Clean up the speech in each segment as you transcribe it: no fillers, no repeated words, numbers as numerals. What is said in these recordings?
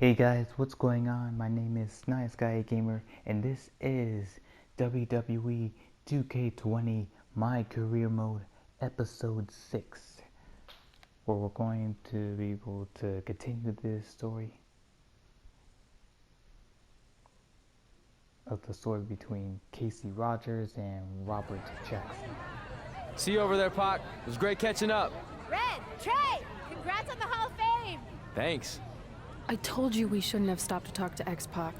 Hey guys, what's going on? My name is Nice Guy Gamer, and this is WWE 2K20 My Career Mode Episode 6, where we're going to be able to continue this story of the story between Casey Rogers and Robert Jackson. See you over there, Pac. It was great catching up. Red, Trey, congrats on the Hall of Fame! Thanks. I told you we shouldn't have stopped to talk to X-Pac.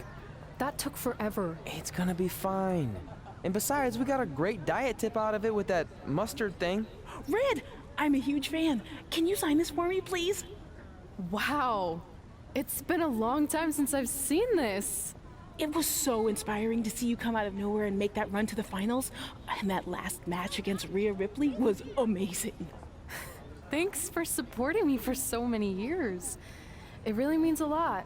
That took forever. It's gonna be fine. And besides, we got a great diet tip out of it with that mustard thing. Red, I'm a huge fan. Can you sign this for me, please? Wow. It's been a long time since I've seen this. It was so inspiring to see you come out of nowhere and make that run to the finals. And that last match against Rhea Ripley was amazing. Thanks for supporting me for so many years. It really means a lot.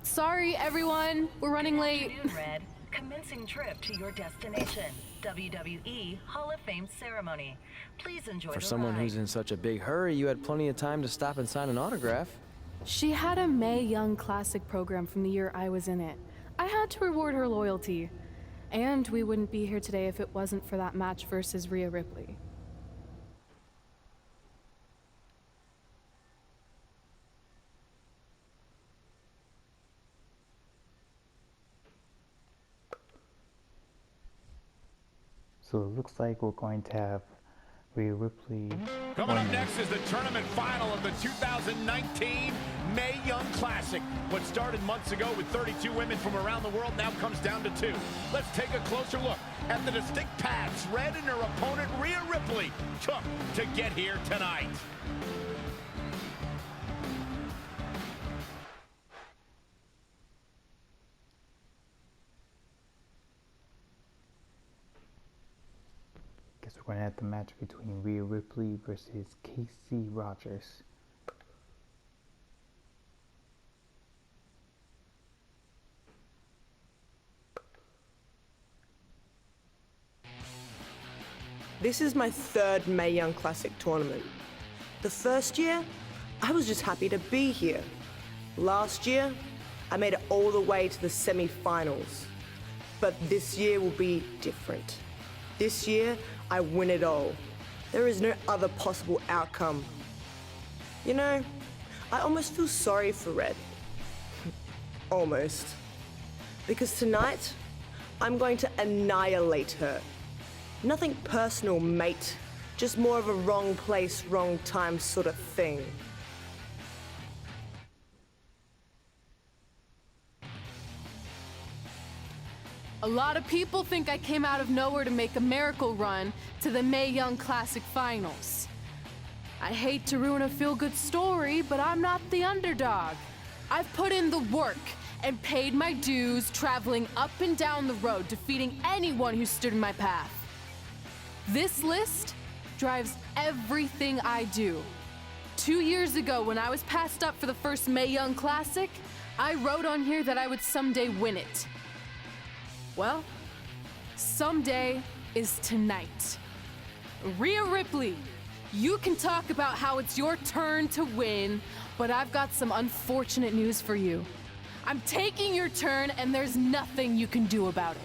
Sorry, everyone. We're running late. Good afternoon, Red. Commencing trip to your destination. WWE Hall of Fame ceremony. Please enjoy For the someone ride. who's in such a big hurry, you had plenty of time to stop and sign an autograph. She had a Mae Young Classic program from the year I was in it. I had to reward her loyalty. And we wouldn't be here today if it wasn't for that match versus Rhea Ripley. So it looks like we're going to have Rhea Ripley. Coming up next is the tournament final of the 2019 Mae Young Classic. What started months ago with 32 women from around the world now comes down to 2. Let's take a closer look at the distinct paths Red and her opponent Rhea Ripley took to get here tonight. Guess we're going to have the match between Rhea Ripley versus Casey Rogers. This is my third Mae Young Classic tournament. The first year, I was just happy to be here. Last year, I made it all the way to the semi-finals. But this year will be different. This year, I win it all. There is no other possible outcome. You know, I almost feel sorry for Red. Almost. Because tonight, I'm going to annihilate her. Nothing personal, mate. Just more of a wrong place, wrong time sort of thing. A lot of people think I came out of nowhere to make a miracle run to the Mae Young Classic Finals. I hate to ruin a feel-good story, but I'm not the underdog. I've put in the work and paid my dues traveling up and down the road, defeating anyone who stood in my path. This list drives everything I do. 2 years ago, when I was passed up for the first Mae Young Classic, I wrote on here that I would someday win it. Well, someday is tonight. Rhea Ripley, you can talk about how it's your turn to win, but I've got some unfortunate news for you. I'm taking your turn, and there's nothing you can do about it.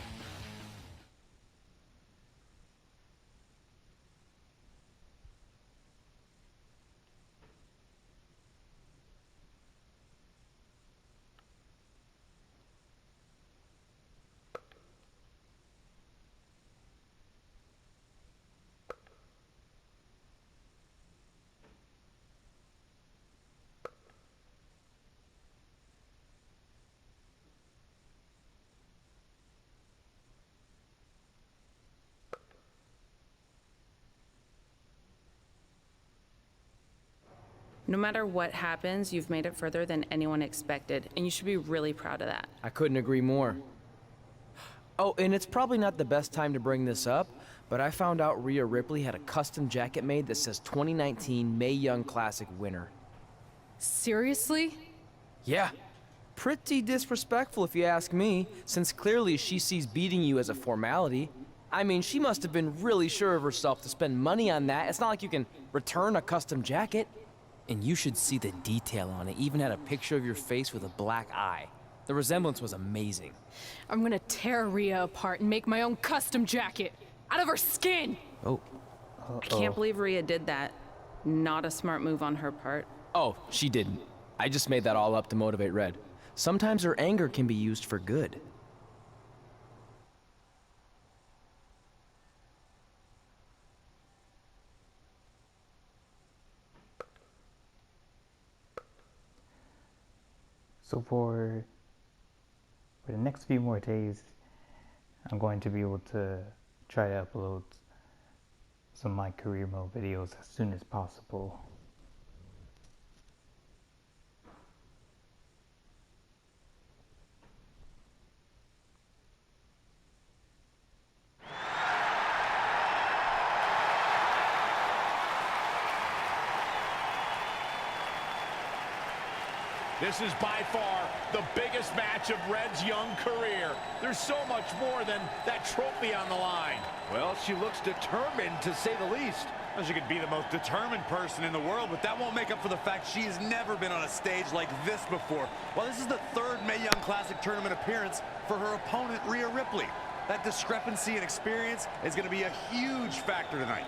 No matter what happens, you've made it further than anyone expected, and you should be really proud of that. I couldn't agree more. Oh, and it's probably not the best time to bring this up, but I found out Rhea Ripley had a custom jacket made that says 2019 Mae Young Classic winner. Seriously? Yeah. Pretty disrespectful if you ask me, since clearly she sees beating you as a formality. I mean, she must have been really sure of herself to spend money on that. It's not like you can return a custom jacket. And you should see the detail on it. Even had a picture of your face with a black eye. The resemblance was amazing. I'm gonna tear Rhea apart and make my own custom jacket out of her skin. Oh. I can't believe Rhea did that. Not a smart move on her part. Oh, she didn't. I just made that all up to motivate Red. Sometimes her anger can be used for good. So for the next few more days, I'm going to be able to try to upload some My Career Mode videos as soon as possible. This is by far the biggest match of Red's young career. There's so much more than that trophy on the line. Well, she looks determined, to say the least. Well, she could be the most determined person in the world, but that won't make up for the fact she has never been on a stage like this before. Well, this is the third Mae Young Classic tournament appearance for her opponent, Rhea Ripley. That discrepancy in experience is going to be a huge factor tonight.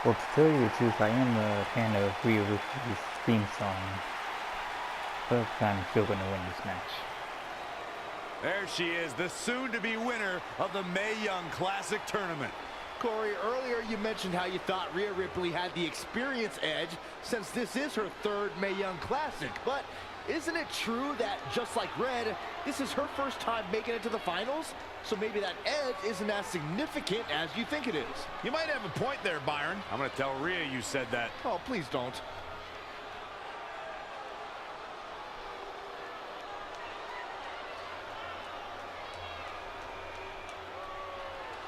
Well, to tell you the truth, I am a fan of Rhea Ripley's theme song, but I'm still going to win this match. There she is, the soon-to-be winner of the Mae Young Classic tournament. Corey, earlier you mentioned how you thought Rhea Ripley had the experience edge since this is her third Mae Young Classic. But isn't it true that, just like Red, this is her first time making it to the finals? So maybe that edge isn't as significant as you think it is. You might have a point there, Byron. I'm going to tell Rhea you said that. Oh, please don't.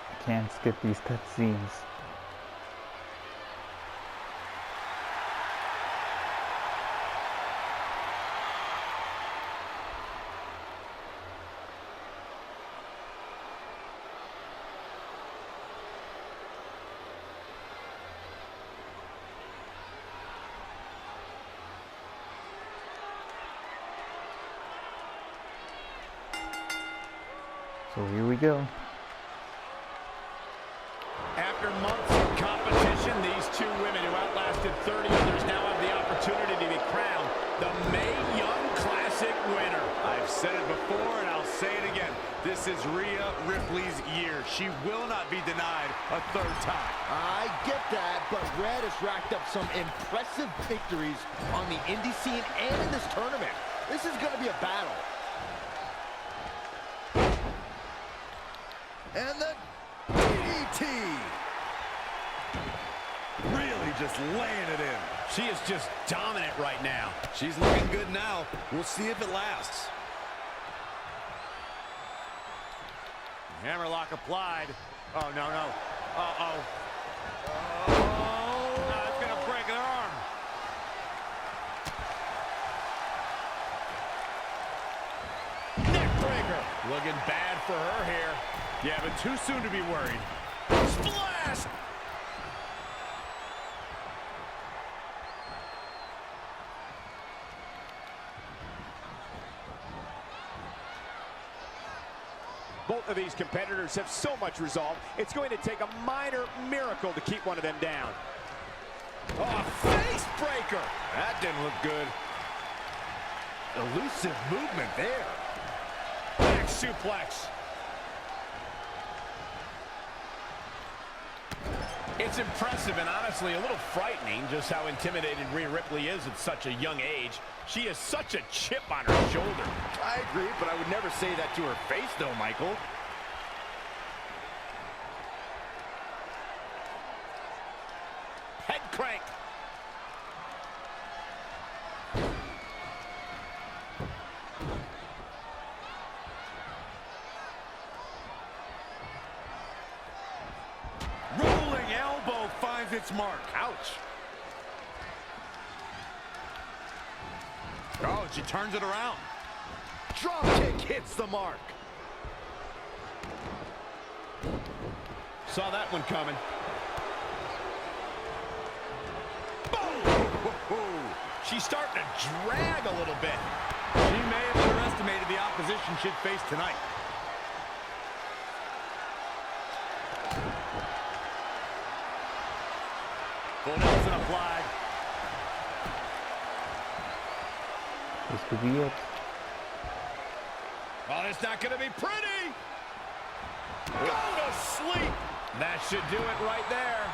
I can't skip these cutscenes. So here we go. After months of competition, these two women who outlasted 30 others now have the opportunity to be crowned the Mae Young Classic winner. I've said it before and I'll say it again. This is Rhea Ripley's year. She will not be denied a third time. I get that, but Red has racked up some impressive victories on the indie scene and in this tournament. This is going to be a battle. And the DDT. Really just laying it in. She is just dominant right now. She's looking good now. We'll see if it lasts. Hammerlock applied. Oh, no, no. Uh-oh. Oh, it's going to break her arm. Neck breaker. Looking bad for her here. Yeah, but too soon to be worried. Splash! Both of these competitors have so much resolve, it's going to take a minor miracle to keep one of them down. Oh, face breaker! That didn't look good. Elusive movement there. Back suplex. It's impressive and honestly a little frightening just how intimidated Rhea Ripley is at such a young age. She has such a chip on her shoulder. I agree, but I would never say that to her face, though, Michael. Head crank. Rolling elbow finds its mark. Ouch. Oh, and she turns it around. Drop kick hits the mark. Saw that one coming. Boom! She's starting to drag a little bit. She may have underestimated the opposition she'd face tonight. Full Nelson applied. This could be it. Oh, it's not going to be pretty. Go to sleep. That should do it right there.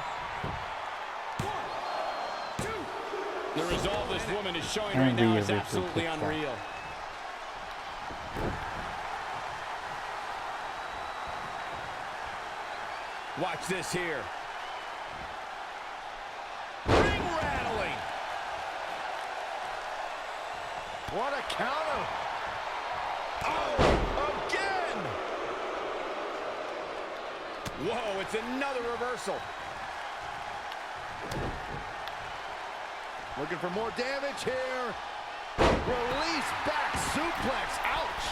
The resolve this woman is showing right now is absolutely unreal. Watch this here. Ring rattling. What a counter. Oh, again. Whoa, it's another reversal. Looking for more damage here. Release back suplex. Ouch.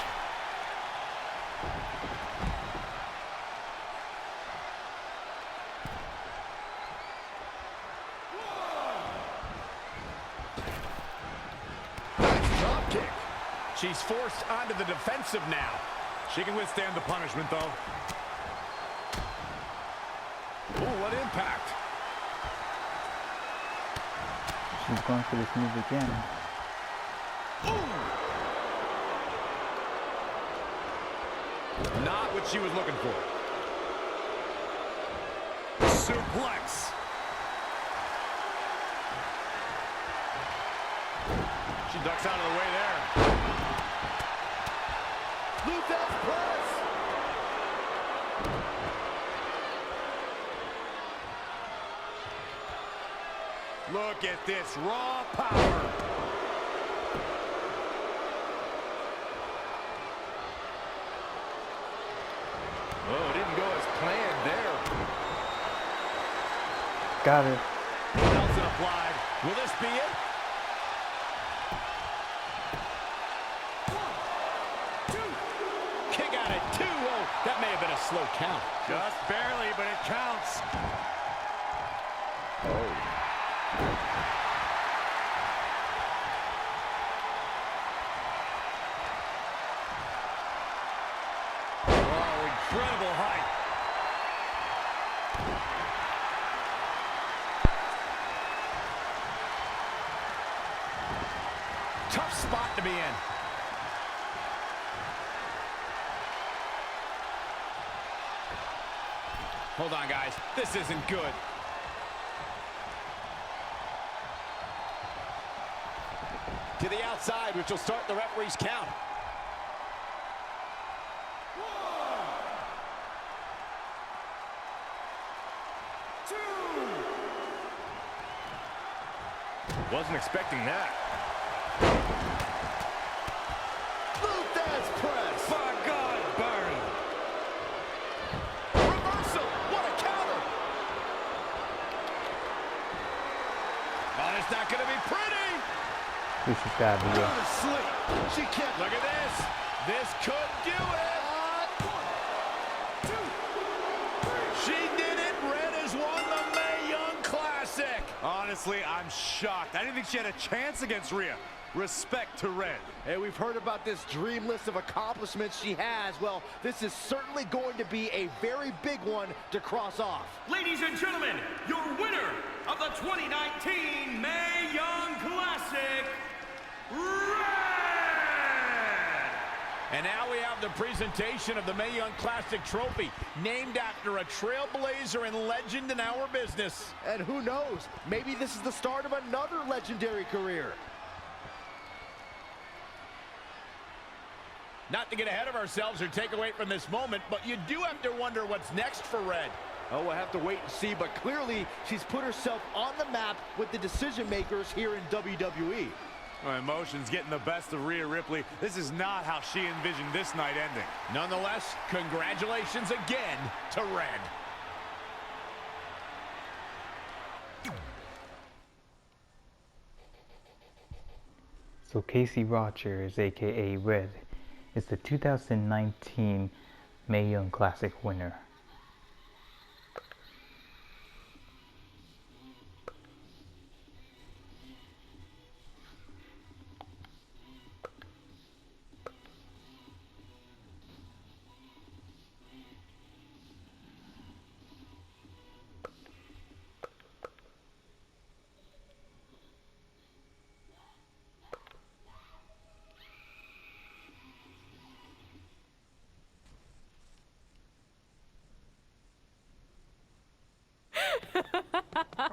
Nice drop kick. She's forced onto the defensive now. She can withstand the punishment, though. Ooh, what impact. She's going for this move again. Not what she was looking for. Suplex. She ducks out of the way there. Luther's press. Look at this raw power. Oh, it didn't go as planned there. Got it. Nelson applied. Will this be it? 1, 2. Kick out at 2. Oh, that may have been a slow count. Just barely, but it counts. Oh, incredible height. Tough spot to be in. Hold on, guys. This isn't good. To the outside, which will start the referee's count. 1, 2. Wasn't expecting that. Luther's press. By God, burn. Reversal. What a counter. Oh, it's not going to be pretty. This has got to be Go it. to sleep. She can't. Look at this. This could do it. 1, 2, 3. She did it. Red has won the Mae Young Classic. Honestly, I'm shocked. I didn't think she had a chance against Rhea. Respect to Red. Hey, we've heard about this dream list of accomplishments she has. Well, this is certainly going to be a very big one to cross off. Ladies and gentlemen, your winner of the 2019 Mae Young Classic, Red! And now we have the presentation of the Mae Young Classic Trophy, named after a trailblazer and legend in our business. And who knows, maybe this is the start of another legendary career. Not to get ahead of ourselves or take away from this moment, but you do have to wonder what's next for Red. Oh, we'll have to wait and see, but clearly she's put herself on the map with the decision makers here in WWE. Well, emotions getting the best of Rhea Ripley. This is not how she envisioned this night ending. Nonetheless, congratulations again to Red. So Casey Rogers, aka Red, is the 2019 Mae Young Classic winner.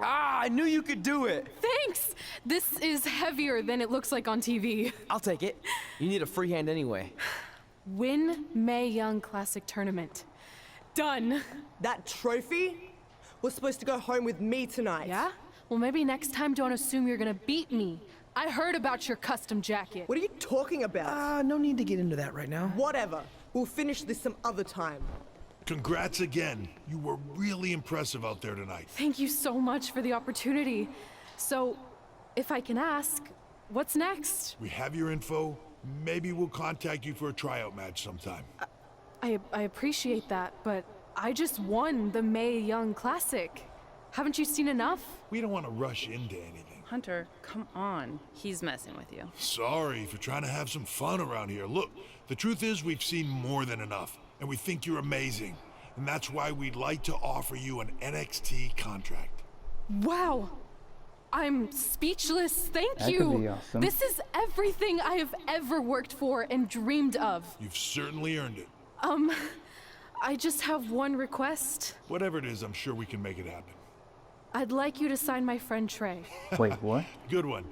Ah, I knew you could do it. Thanks! This is heavier than it looks like on TV. I'll take it. You need a free hand anyway. Win Mae Young Classic Tournament. Done. That trophy was supposed to go home with me tonight. Yeah? Well, maybe next time don't assume you're gonna beat me. I heard about your custom jacket. What are you talking about? No need to get into that right now. Whatever. We'll finish this some other time. Congrats again. You were really impressive out there tonight. Thank you so much for the opportunity. So, if I can ask, what's next? We have your info. Maybe we'll contact you for a tryout match sometime. I appreciate that, but I just won the Mae Young Classic. Haven't you seen enough? We don't want to rush into anything. Hunter, come on. He's messing with you. Sorry for trying to have some fun around here. Look, the truth is we've seen more than enough, and we think you're amazing. And that's why we'd like to offer you an NXT contract. Wow! I'm speechless. Thank That you. could be awesome. This is everything I have ever worked for and dreamed of. You've certainly earned it. I just have one request. Whatever it is, I'm sure we can make it happen. I'd like you to sign my friend Trey. Wait, what? Good one.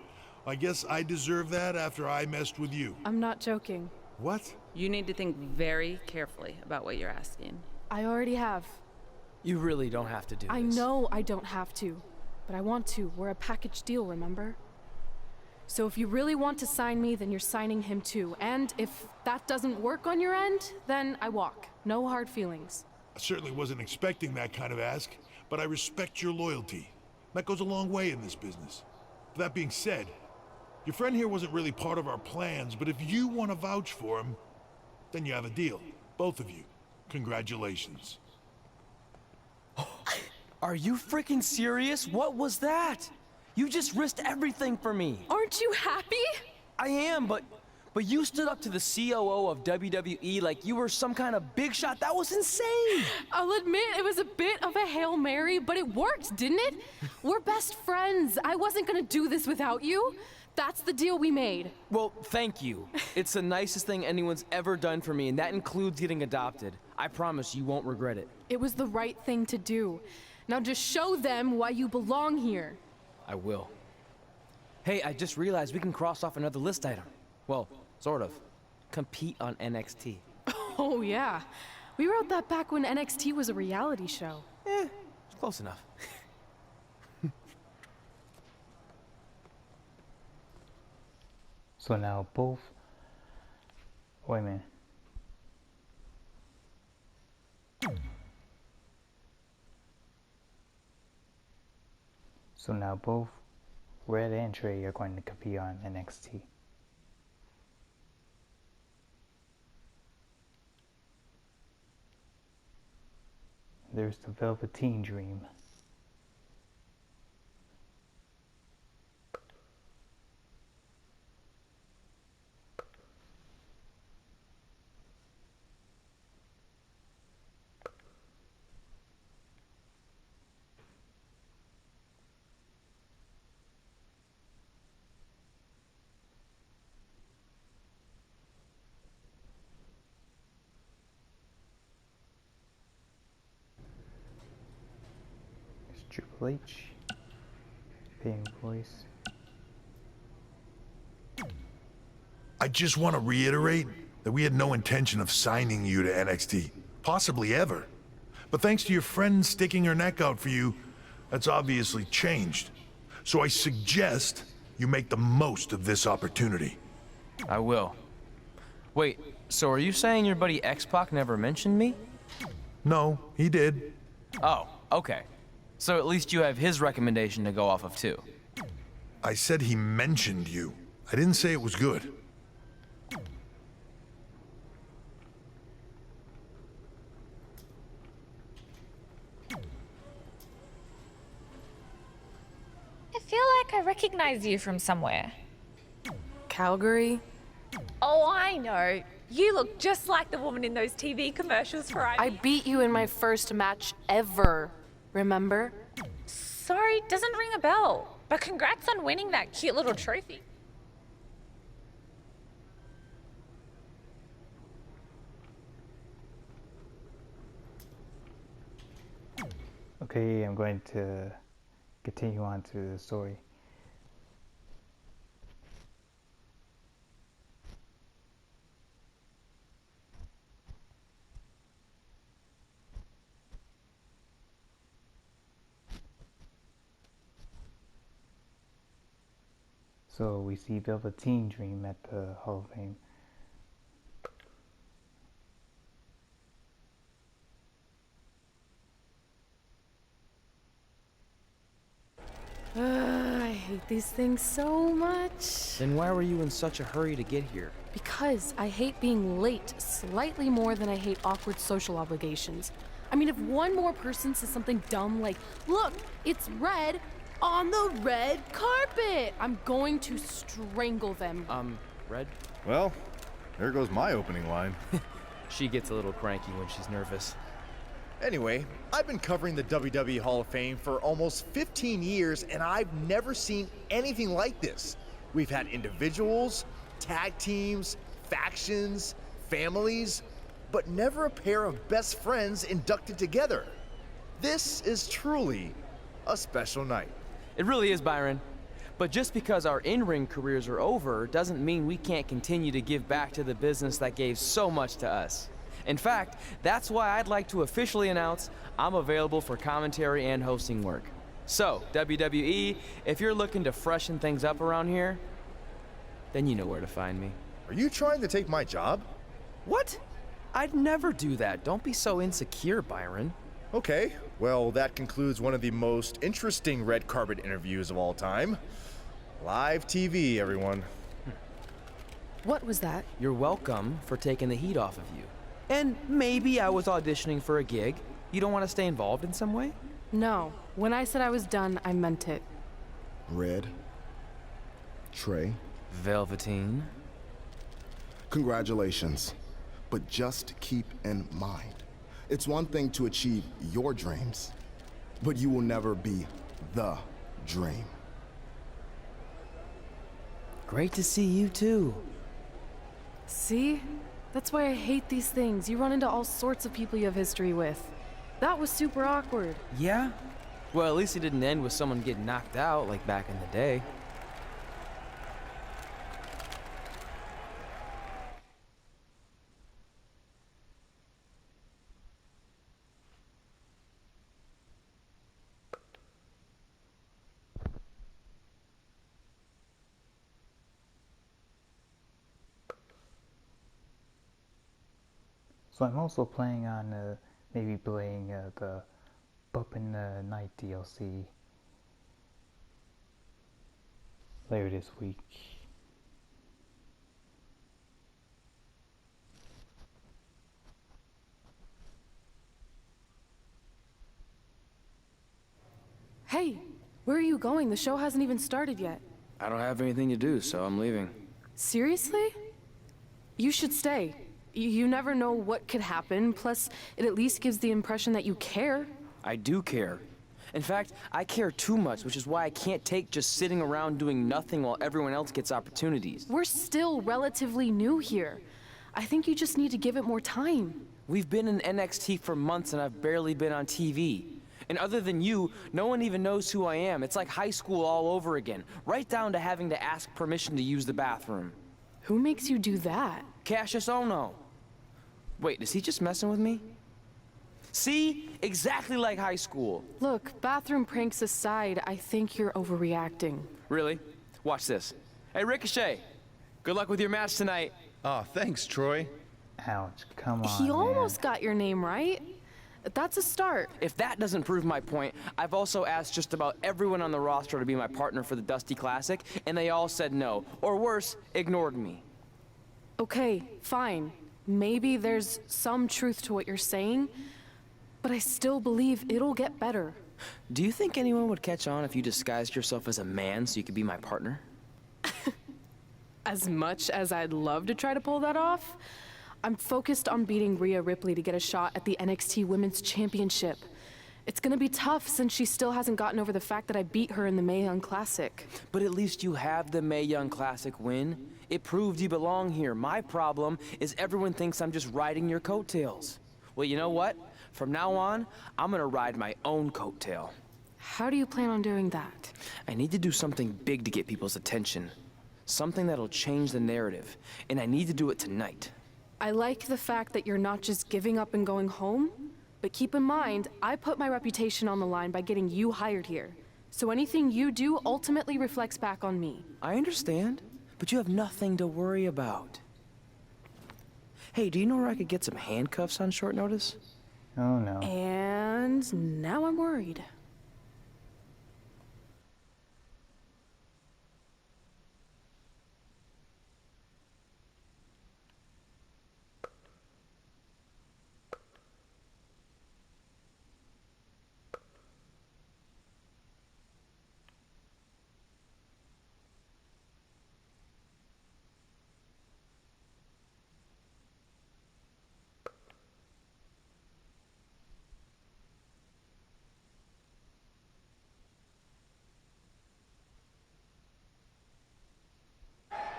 I guess I deserve that after I messed with you. I'm not joking. What? You need to think very carefully about what you're asking. I already have. You really don't have to do this. I know I don't have to, but I want to. We're a package deal, remember? So if you really want to sign me, then you're signing him too. And if that doesn't work on your end, then I walk. No hard feelings. I certainly wasn't expecting that kind of ask, but I respect your loyalty. That goes a long way in this business. That being said, your friend here wasn't really part of our plans, but if you want to vouch for him, then you have a deal. Both of you. Congratulations. Are you freaking serious? What was that? You just risked everything for me. Aren't you happy? I am, but you stood up to the COO of WWE like you were some kind of big shot. That was insane. I'll admit it was a bit of a Hail Mary, but it worked, didn't it? We're best friends. I wasn't gonna do this without you. That's the deal we made. Well, thank you. It's the nicest thing anyone's ever done for me, and that includes getting adopted. I promise you won't regret it. It was the right thing to do. Now just show them why you belong here. I will. Hey, I just realized we can cross off another list item. Well, sort of. Compete on NXT. Oh yeah. We wrote that back when NXT was a reality show. It's close enough. So now both... Wait a minute. So now both Red and Trey are going to compete on NXT. There's the Velveteen Dream. H. Paying voice. I just want to reiterate that we had no intention of signing you to NXT, possibly ever. But thanks to your friend sticking her neck out for you, that's obviously changed. So I suggest you make the most of this opportunity. I will. Wait, so are you saying your buddy X-Pac never mentioned me? No, he did. Oh, okay. So at least you have his recommendation to go off of too. I said he mentioned you. I didn't say it was good. I feel like I recognize you from somewhere. Calgary? Oh, I know. You look just like the woman in those TV commercials for I beat you in my first match ever, remember? Sorry, doesn't ring a bell. But congrats on winning that cute little trophy. Okay, I'm going to continue on to the story. So we see Velveteen Dream at the Hall of Fame. I hate these things so much. Then why were you in such a hurry to get here? Because I hate being late slightly more than I hate awkward social obligations. I mean, if one more person says something dumb like, look, it's red on the red carpet, I'm going to strangle them. Red? Well, there goes my opening line. She gets a little cranky when she's nervous. Anyway, I've been covering the WWE Hall of Fame for almost 15 years, and I've never seen anything like this. We've had individuals, tag teams, factions, families, but never a pair of best friends inducted together. This is truly a special night. It really is, Byron. But just because our in-ring careers are over doesn't mean we can't continue to give back to the business that gave so much to us. In fact, that's why I'd like to officially announce I'm available for commentary and hosting work. So, WWE, if you're looking to freshen things up around here, then you know where to find me. Are you trying to take my job? What? I'd never do that. Don't be so insecure, Byron. Okay, well, that concludes one of the most interesting red carpet interviews of all time. Live TV, everyone. What was that? You're welcome for taking the heat off of you. And maybe I was auditioning for a gig. You don't want to stay involved in some way? No. When I said I was done, I meant it. Red. Trey. Velveteen. Congratulations. But just keep in mind, it's one thing to achieve your dreams, but you will never be the dream. Great to see you too. See? That's why I hate these things. You run into all sorts of people you have history with. That was super awkward. Yeah? Well, at least it didn't end with someone getting knocked out like back in the day. So I'm also planning on maybe playing the Up in the Night DLC later this week. Hey, where are you going? The show hasn't even started yet. I don't have anything to do, so I'm leaving. Seriously? You should stay. You never know what could happen, plus it at least gives the impression that you care. I do care. In fact, I care too much, which is why I can't take just sitting around doing nothing while everyone else gets opportunities. We're still relatively new here. I think you just need to give it more time. We've been in NXT for months and I've barely been on TV. And other than you, no one even knows who I am. It's like high school all over again, right down to having to ask permission to use the bathroom. Who makes you do that? Cassius Ono. Wait, is he just messing with me? See? Exactly like high school. Look, bathroom pranks aside, I think you're overreacting. Really? Watch this. Hey, Ricochet. Good luck with your match tonight. Oh, thanks, Troy. Ouch, come on, He almost got your name right. That's a start. If that doesn't prove my point, I've also asked just about everyone on the roster to be my partner for the Dusty Classic, and they all said no. Or worse, ignored me. Okay, fine. Maybe there's some truth to what you're saying, but I still believe it'll get better. Do you think anyone would catch on if you disguised yourself as a man so you could be my partner? As much as I'd love to try to pull that off, I'm focused on beating Rhea Ripley to get a shot at the NXT Women's Championship. It's gonna be tough since she still hasn't gotten over the fact that I beat her in the Mae Young Classic. But at least you have the Mae Young Classic win. It proved you belong here. My problem is everyone thinks I'm just riding your coattails. Well, you know what? From now on, I'm gonna ride my own coattail. How do you plan on doing that? I need to do something big to get people's attention. Something that'll change the narrative. And I need to do it tonight. I like the fact that you're not just giving up and going home, but keep in mind, I put my reputation on the line by getting you hired here. So anything you do ultimately reflects back on me. I understand, but you have nothing to worry about. Hey, do you know where I could get some handcuffs on short notice? Oh no. And now I'm worried.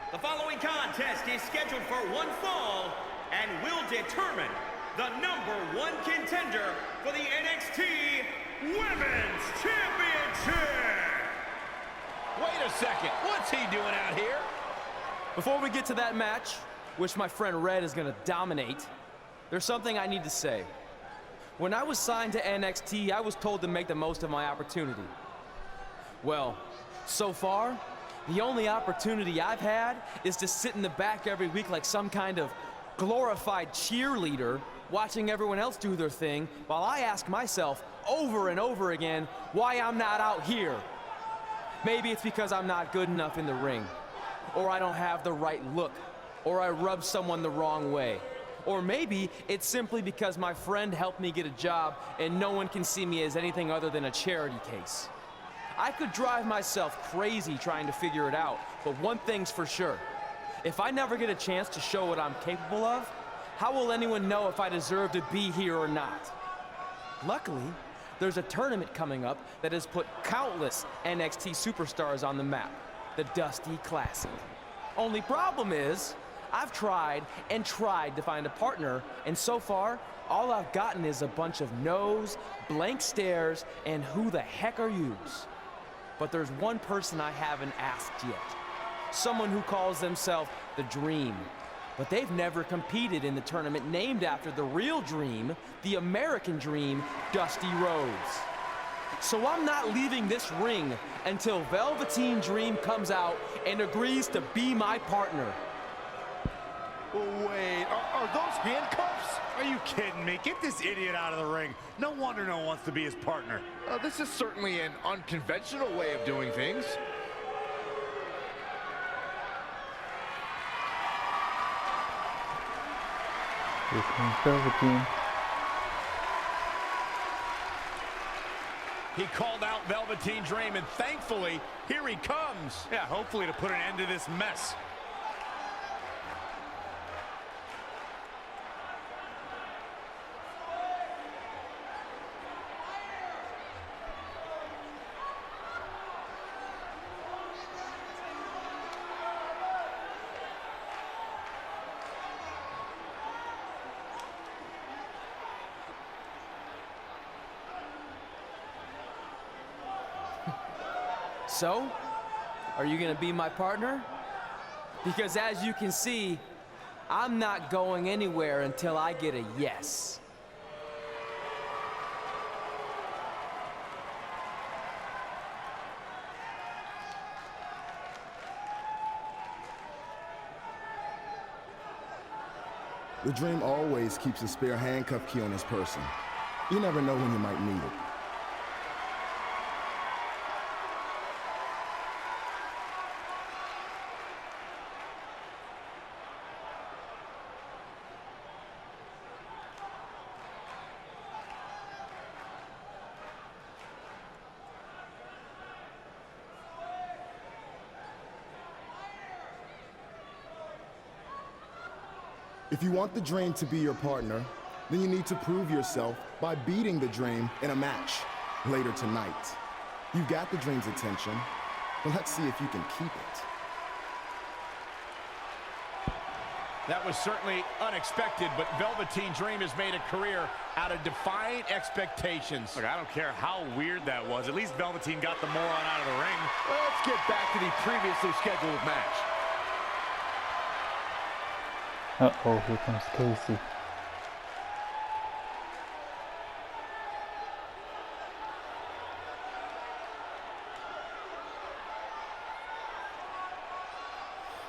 The following contest is scheduled for one fall and will determine the #1 contender for the NXT Women's Championship. Wait a second, what's he doing out here? Before we get to that match, which my friend Red is gonna dominate, there's something I need to say. When I was signed to NXT, I was told to make the most of my opportunity. Well, so far, the only opportunity I've had is to sit in the back every week like some kind of glorified cheerleader, watching everyone else do their thing, while I ask myself over and over again why I'm not out here. Maybe it's because I'm not good enough in the ring, or I don't have the right look, or I rub someone the wrong way. Or maybe it's simply because my friend helped me get a job and no one can see me as anything other than a charity case. I could drive myself crazy trying to figure it out, but one thing's for sure. If I never get a chance to show what I'm capable of, how will anyone know if I deserve to be here or not? Luckily, there's a tournament coming up that has put countless NXT superstars on the map, the Dusty Classic. Only problem is, I've tried and tried to find a partner, and so far, all I've gotten is a bunch of no's, blank stares, and who the heck are yous? But there's one person I haven't asked yet. Someone who calls themselves the Dream. But they've never competed in the tournament named after the real Dream, the American Dream, Dusty Rhodes. So I'm not leaving this ring until Velveteen Dream comes out and agrees to be my partner. Wait, are those handcuffs? Are you kidding me? Get this idiot out of the ring. No wonder no one wants to be his partner. This is certainly an unconventional way of doing things. Here comes Velveteen. He called out Velveteen Dream, and thankfully, here he comes. Yeah, hopefully to put an end to this mess. So, are you gonna be my partner? Because as you can see, I'm not going anywhere until I get a yes. The Dream always keeps a spare handcuff key on his person. You never know when you might need it. If you want the Dream to be your partner, then you need to prove yourself by beating the Dream in a match later tonight. You've got the Dream's attention, but let's see if you can keep it. That was certainly unexpected, but Velveteen Dream has made a career out of defying expectations. Look, I don't care how weird that was. At least Velveteen got the moron out of the ring. Let's get back to the previously scheduled match. Uh-oh, here comes Casey.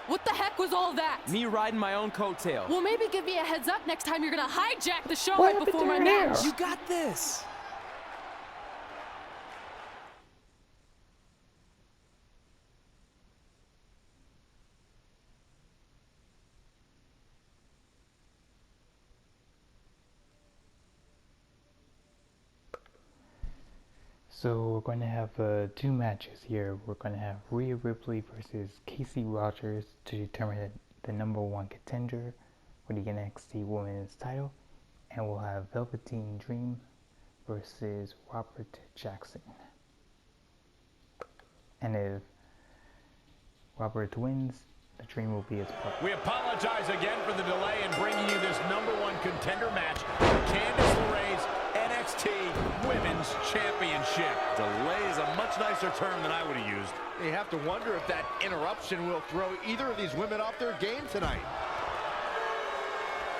What the heck was all that? Me riding my own coattail. Well, maybe give me a heads up next time you're gonna hijack the show right before my match. You got this. So we're going to have two matches here. We're going to have Rhea Ripley versus Casey Rogers to determine the #1 contender for the NXT Women's title. And we'll have Velveteen Dream versus Robert Jackson. And if Robert wins, the Dream will be his partner. We apologize again for the delay in bringing you this #1 contender match for Candice LeRae's NXT Women's Championship. Delay is a much nicer term than I would have used. You have to wonder if that interruption will throw either of these women off their game tonight.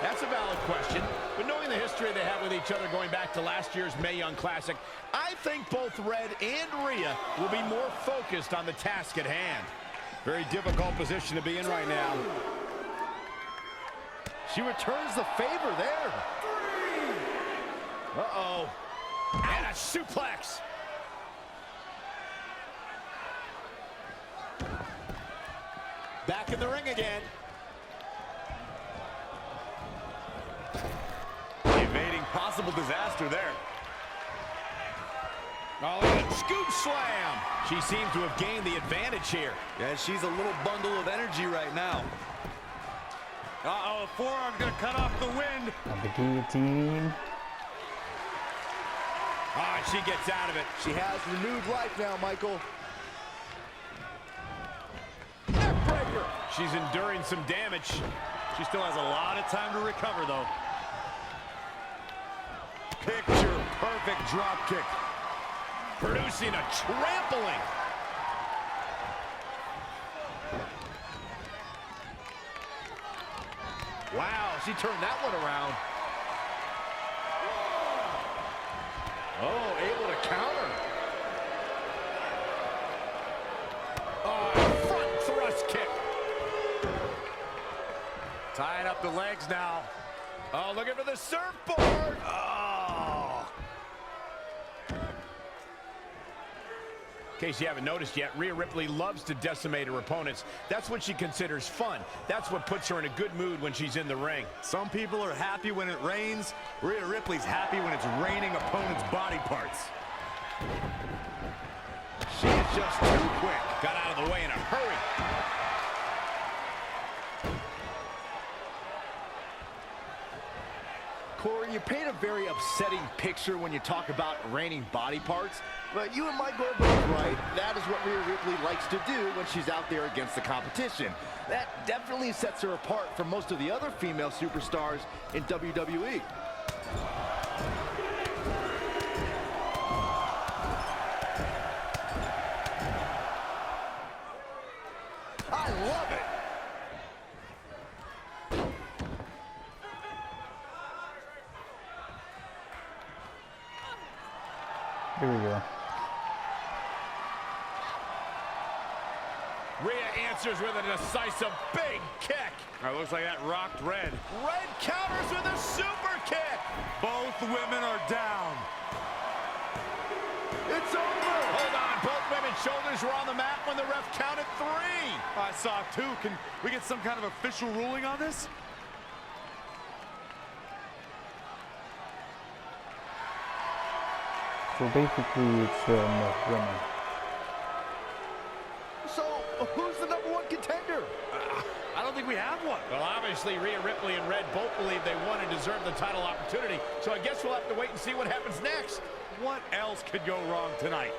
That's a valid question, but knowing the history they have with each other going back to last year's Mae Young Classic, I think both Red and Rhea will be more focused on the task at hand. Very difficult position to be in right now. She returns the favor there. Uh-oh. And a suplex. Back in the ring again. Evading possible disaster there. Oh, look at that scoop slam. She seems to have gained the advantage here. Yeah, she's a little bundle of energy right now. Uh-oh, forearm's gonna cut off the wind. And the guillotine. Oh, and she gets out of it. She has renewed life now, Michael. Neckbreaker. She's enduring some damage. She still has a lot of time to recover, though. Picture perfect drop kick. Producing a trampling. Wow, she turned that one around. Oh, able to counter. Oh, front thrust kick. Tying up the legs now. Oh, looking for the surfboard. Oh. In case you haven't noticed yet, Rhea Ripley loves to decimate her opponents. That's what she considers fun. That's what puts her in a good mood when she's in the ring. Some people are happy when it rains. Rhea Ripley's happy when it's raining opponents' body parts. She is just too quick. Got out of the way in a hurry. Corey, you paint a very upsetting picture when you talk about raining body parts, but you and Michael are both right. That is what Rhea Ripley likes to do when she's out there against the competition. That definitely sets her apart from most of the other female superstars in WWE. There we go. Rhea answers with a decisive big kick. Looks like that rocked Red. Red counters with a super kick. Both women are down. It's over. Hold on. Both women's shoulders were on the mat when the ref counted 3. I saw 2. Can we get some kind of official ruling on this? So basically, it's no winner. So, who's the #1 contender? I don't think we have one. Well, obviously, Rhea Ripley and Red both believe they won and deserve the title opportunity. So I guess we'll have to wait and see what happens next. What else could go wrong tonight?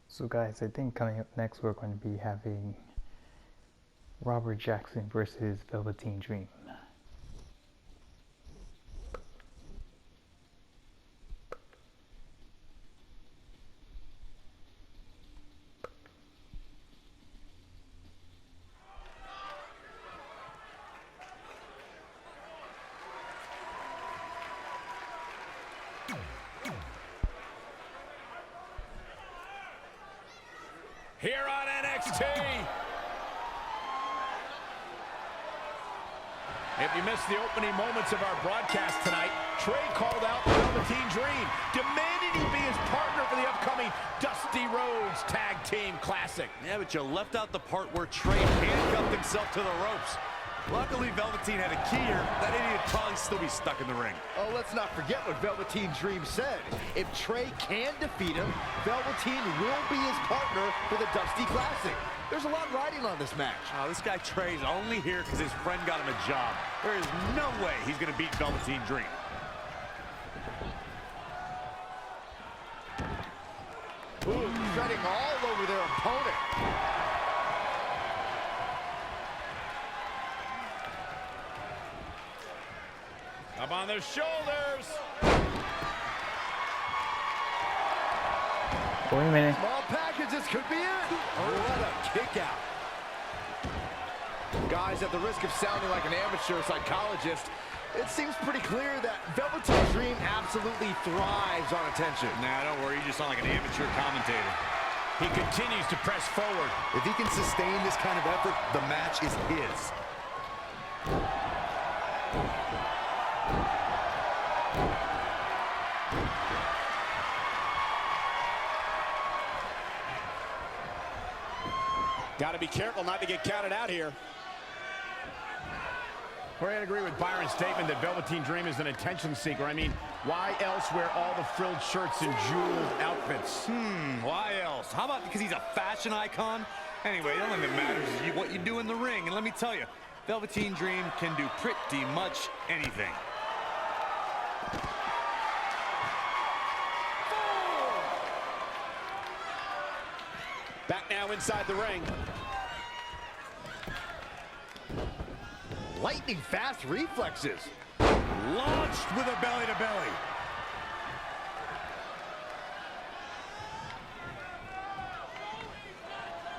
So guys, I think coming up next we're going to be having Robert Jackson versus Velveteen Dream. Here on NXT. If you missed the opening moments of our broadcast tonight, Trey called out the Velveteen Dream, demanding he be his partner for the upcoming Dusty Rhodes Tag Team Classic. Yeah, but you left out the part where Trey handcuffed himself to the ropes. Luckily, Velveteen had a key here. That idiot would probably still be stuck in the ring. Oh, let's not forget what Velveteen Dream said. If Trey can defeat him, Velveteen will be his partner for the Dusty Classic. There's a lot riding on this match. Oh, this guy Trey's only here because his friend got him a job. There is no way he's going to beat Velveteen Dream. Ooh, treading all over their opponent. Up on their shoulders. Wait a minute. Small packages could be it. Oh, what a kick out. Guys, at the risk of sounding like an amateur psychologist, it seems pretty clear that Velveteen Dream absolutely thrives on attention. Nah, don't worry. You just sound like an amateur commentator. He continues to press forward. If he can sustain this kind of effort, the match is his. Got to be careful not to get counted out here. We're going to agree with Byron's statement that Velveteen Dream is an attention seeker. I mean, why else wear all the frilled shirts and jeweled outfits? Why else? How about because he's a fashion icon? Anyway, the only thing that matters is what you do in the ring. And let me tell you, Velveteen Dream can do pretty much anything. Back now inside the ring. Lightning fast reflexes. Launched with a belly-to-belly.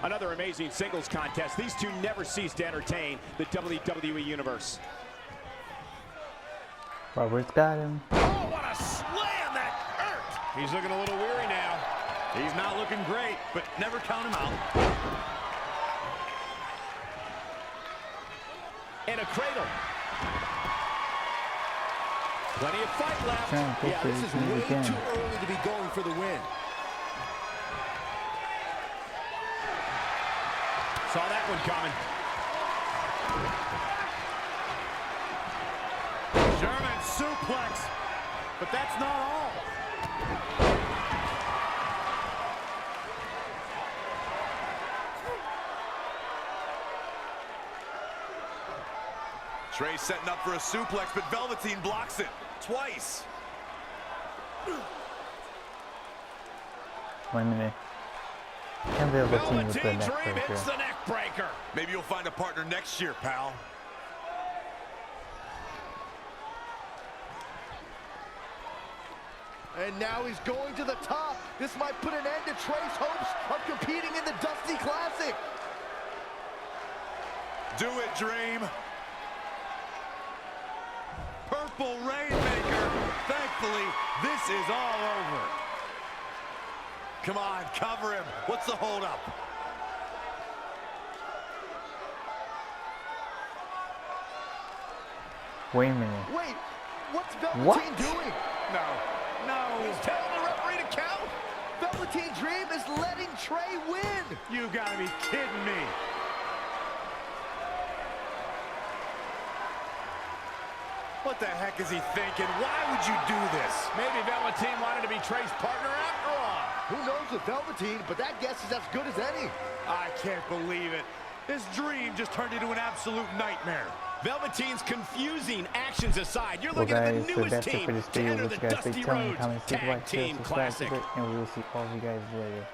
Another amazing singles contest. These two never cease to entertain the WWE Universe. Robert's got him. Oh, what a slam that hurt! He's looking a little weary now. He's not looking great, but never count him out. And a cradle. Plenty of fight left. Yeah, this is way too early to be going for the win. Saw that one coming. German suplex, but that's not all. Trey setting up for a suplex, but Velveteen blocks it twice. 1 minute. And Velveteen with the Velveteen neck Dream hits breaker. the neck breaker. Maybe you'll find a partner next year, pal. And now he's going to the top. This might put an end to Trey's hopes of competing in the Dusty Classic. Do it, Dream. Purple Rainmaker. Thankfully, this is all over. Come on, cover him. What's the holdup? Wait a minute. Wait, what's Velveteen What? doing? No. He's telling the referee to count. Velveteen Dream is letting Trey win. You gotta be kidding me. What the heck is he thinking? Why would you do this? Maybe Velveteen wanted to be Trey's partner after all. Who knows with Velveteen, but that guess is as good as any. I can't believe it. This dream just turned into an absolute nightmare. Velveteen's confusing actions aside, you're Well looking at guys, the so newest that's it team for this to video. enter What the you guys think? Dusty Tell me in the Rhodes comments, Tag like, share, Team subscribe to Classic. it, and we will see all of you guys later.